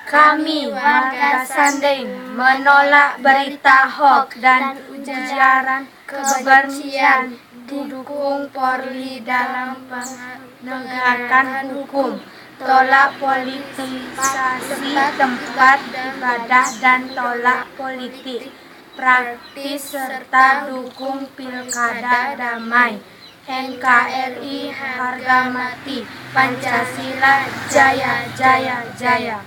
Kami warga Sandeng menolak berita hoax dan ujaran kebencian, dukung Polri dalam penegakan hukum, tolak politisasi tempat ibadah dan tolak politik praktis serta dukung pilkada damai. NKRI harga mati, Pancasila jaya jaya jaya.